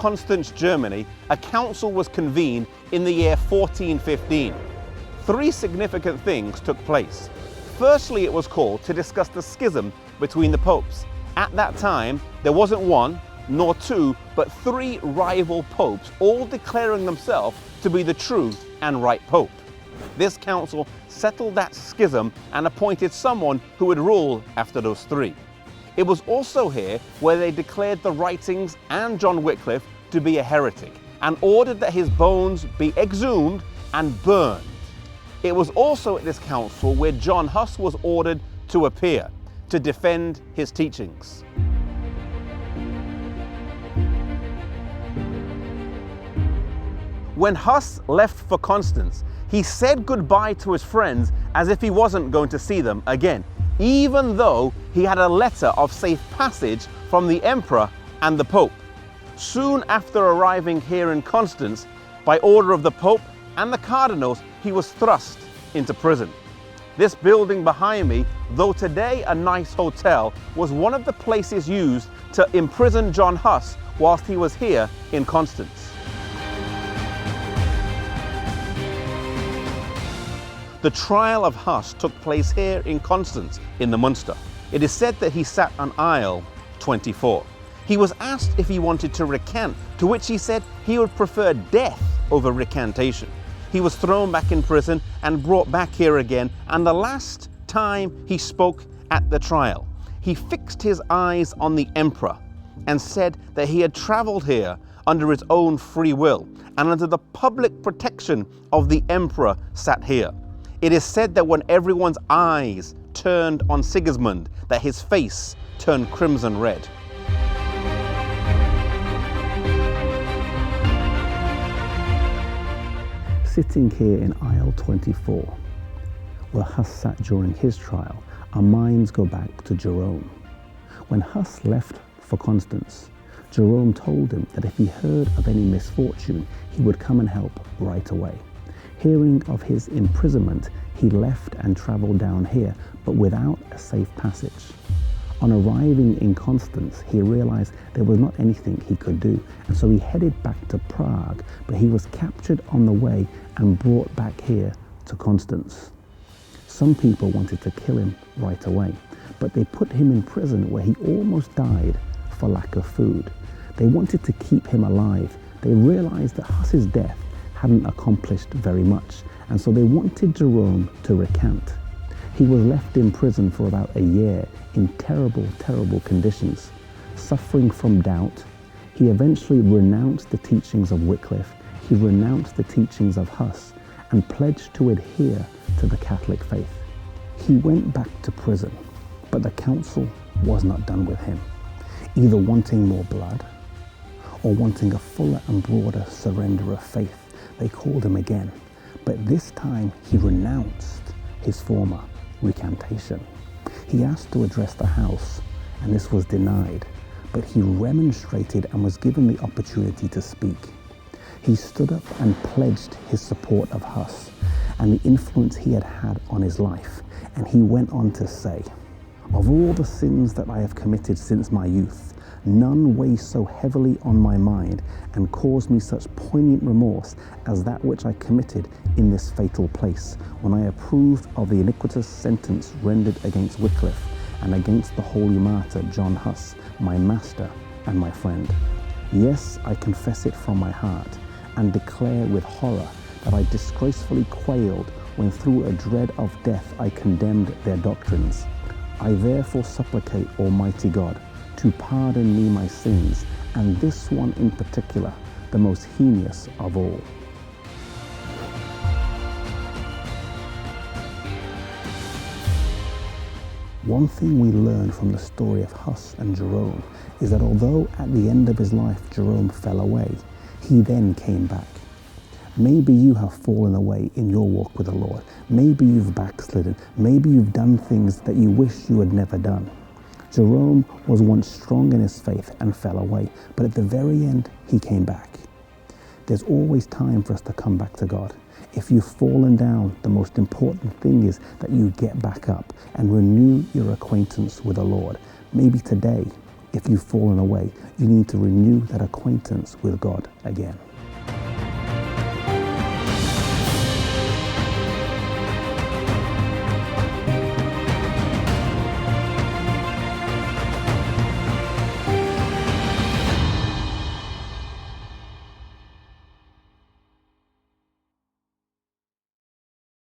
Constance, Germany, a council was convened in the year 1415. Three significant things took place. Firstly, it was called to discuss the schism between the popes. At that time, there wasn't one, nor two, but three rival popes, all declaring themselves to be the true and right pope. This council settled that schism and appointed someone who would rule after those three. It was also here where they declared the writings and John Wycliffe to be a heretic and ordered that his bones be exhumed and burned. It was also at this council where John Huss was ordered to appear to defend his teachings. When Huss left for Constance, he said goodbye to his friends as if he wasn't going to see them again, even though he had a letter of safe passage from the emperor and the pope. Soon after arriving here in Constance, by order of the pope and the cardinals, he was thrust into prison. This building behind me, though today a nice hotel, was one of the places used to imprison John Huss whilst he was here in Constance. The trial of Huss took place here in Constance in the Munster. It is said that he sat on aisle 24. He was asked if he wanted to recant, to which he said he would prefer death over recantation. He was thrown back in prison and brought back here again, and the last time he spoke at the trial, he fixed his eyes on the emperor and said that he had traveled here under his own free will and under the public protection of the emperor sat here. It is said that when everyone's eyes turned on Sigismund, that his face turned crimson red. Sitting here in aisle 24, where Huss sat during his trial, our minds go back to Jerome. When Huss left for Constance, Jerome told him that if he heard of any misfortune, he would come and help right away. Hearing of his imprisonment, he left and travelled down here, but without a safe passage. On arriving in Constance, he realized there was not anything he could do, and so he headed back to Prague, but he was captured on the way and brought back here to Constance. Some people wanted to kill him right away, but they put him in prison where he almost died for lack of food. They wanted to keep him alive. They realized that Huss's death hadn't accomplished very much, and so they wanted Jerome to recant. He was left in prison for about a year in terrible, terrible conditions. Suffering from doubt, he eventually renounced the teachings of Wycliffe, he renounced the teachings of Huss, and pledged to adhere to the Catholic faith. He went back to prison, but the council was not done with him, either wanting more blood or wanting a fuller and broader surrender of faith. They called him again, but this time he renounced his former recantation. He asked to address the House, and this was denied, but he remonstrated and was given the opportunity to speak. He stood up and pledged his support of Huss and the influence he had had on his life, and he went on to say, "Of all the sins that I have committed since my youth, none weighs so heavily on my mind and caused me such poignant remorse as that which I committed in this fatal place, when I approved of the iniquitous sentence rendered against Wycliffe and against the holy martyr John Huss, my master and my friend. Yes, I confess it from my heart and declare with horror that I disgracefully quailed when through a dread of death I condemned their doctrines. I therefore supplicate Almighty God to pardon me my sins, and this one in particular, the most heinous of all." One thing we learn from the story of Huss and Jerome is that although at the end of his life Jerome fell away, he then came back. Maybe you have fallen away in your walk with the Lord. Maybe you've backslidden. Maybe you've done things that you wish you had never done. Jerome was once strong in his faith and fell away, but at the very end, he came back. There's always time for us to come back to God. If you've fallen down, the most important thing is that you get back up and renew your acquaintance with the Lord. Maybe today If you've fallen away, you need to renew that acquaintance with God again.